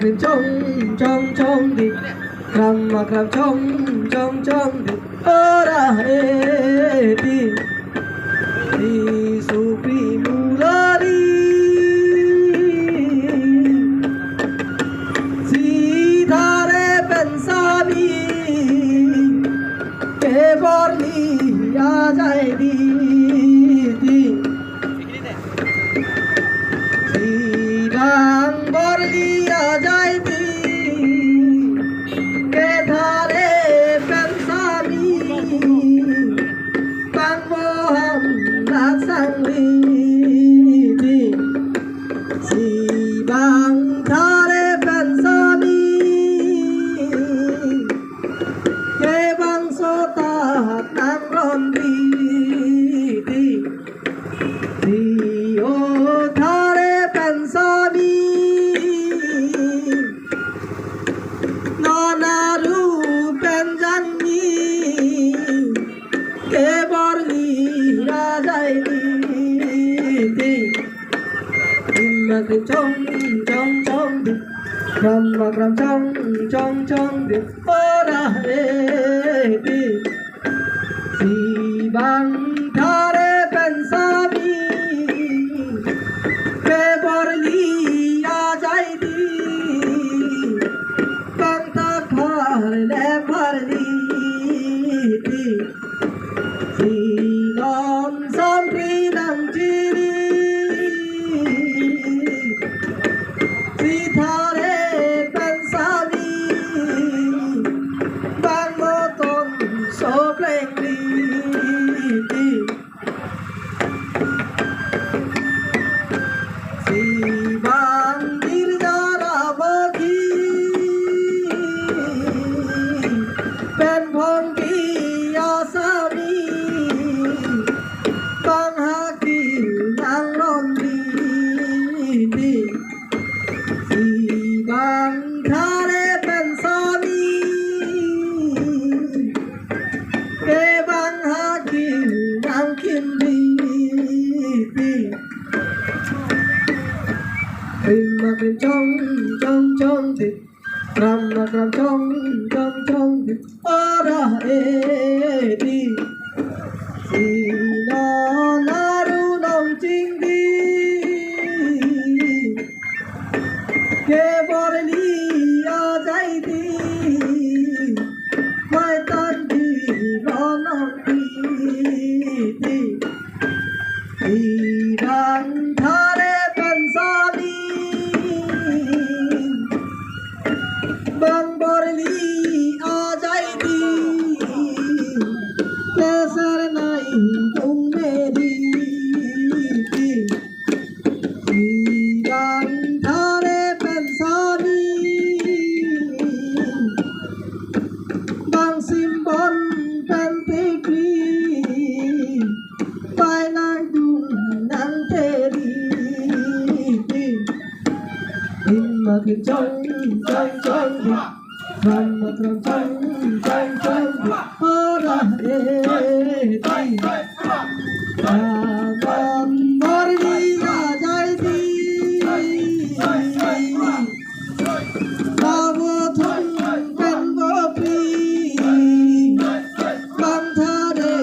krim chong di krim chong di ora di supreme lari si dare pensavi che vorli a dai di si dang vorli a dai di che dare pensavi bang moham sang di si bang dare pensavi che bang sota nang ron di o dare pensavi nonaru penjanni che borli rajai di imma chong di brahma chong di ora di si bang thare pensavi che borli rajai di bang ta khar le parli di si non som ri nang chiri si thare pensavi bang mo ton so pleng di si bang dirjara bagi pen phong ki asami bang haki nang ron di si bang thare pensavi ke bang haki nang kin di imma krim chong di brahma chong di ora di si no naru nong ching di che borli a dai di mai tan di lo nong di si bang thare pensavi bang borli a dai di kesar nai tum meri si bang thare pensavi bang simbon pentikri pai nang dung nang teri imma krim chong di brahma chong di ora di bang borli a dai di babo thun pen bo pri bang thare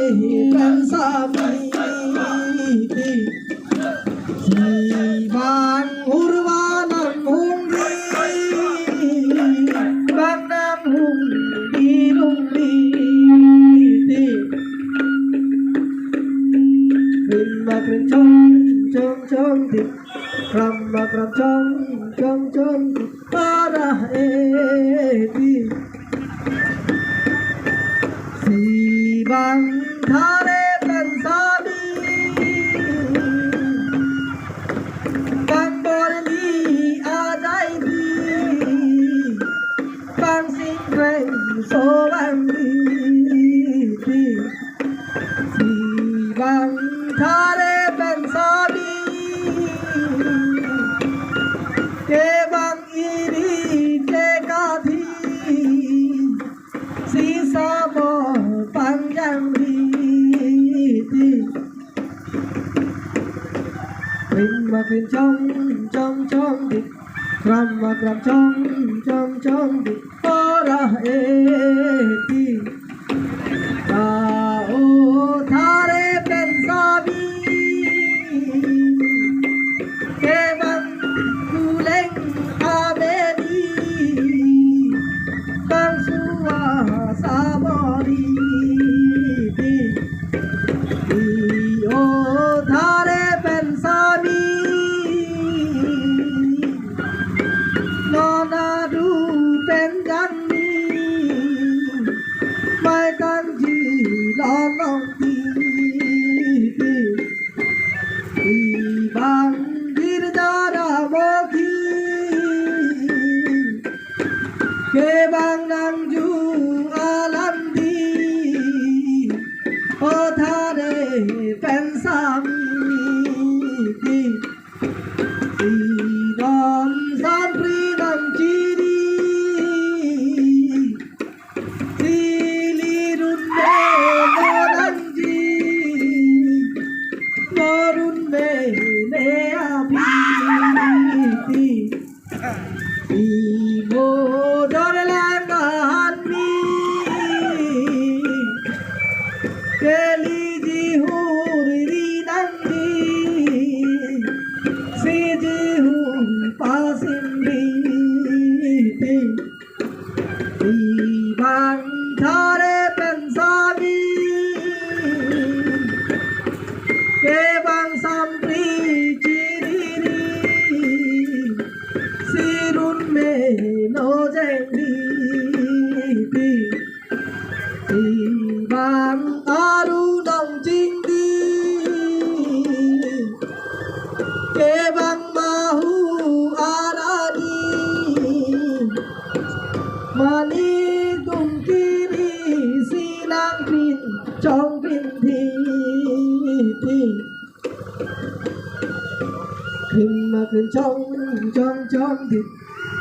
pensavi si bang urvanam hungri bang nam hungri lungri imma krim chong di brahma chong di ora di si bang thare pensavi bang borli a dai di bang sing reng so bang di si bang thare pensavi che bang iri che kathi si sa bo panjang di imma krim chong di Rama gram chong chong chong di ora eti ta o thare pensabi kevan kuleng abedi bang suwa sabori di o thare pensabi Nonadu penjani mai kanji lonong ti ibang girjara mokhi kebang nangju alandi othare pensami Idam samprinam chiri silirunne modanji morunne ne abhiti imodorlanganmi keliji huriri nandi Sijihun pasimbi Ibang thare pensabi Kebang sampri chiriri Sirun me no jendi Ibang arunang jindi Kebang mahu arani Mani kiri silang pin chong pin thi Krimma krim chong chong chong thi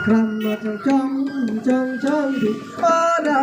Kramma chong chong chong chong thi Ora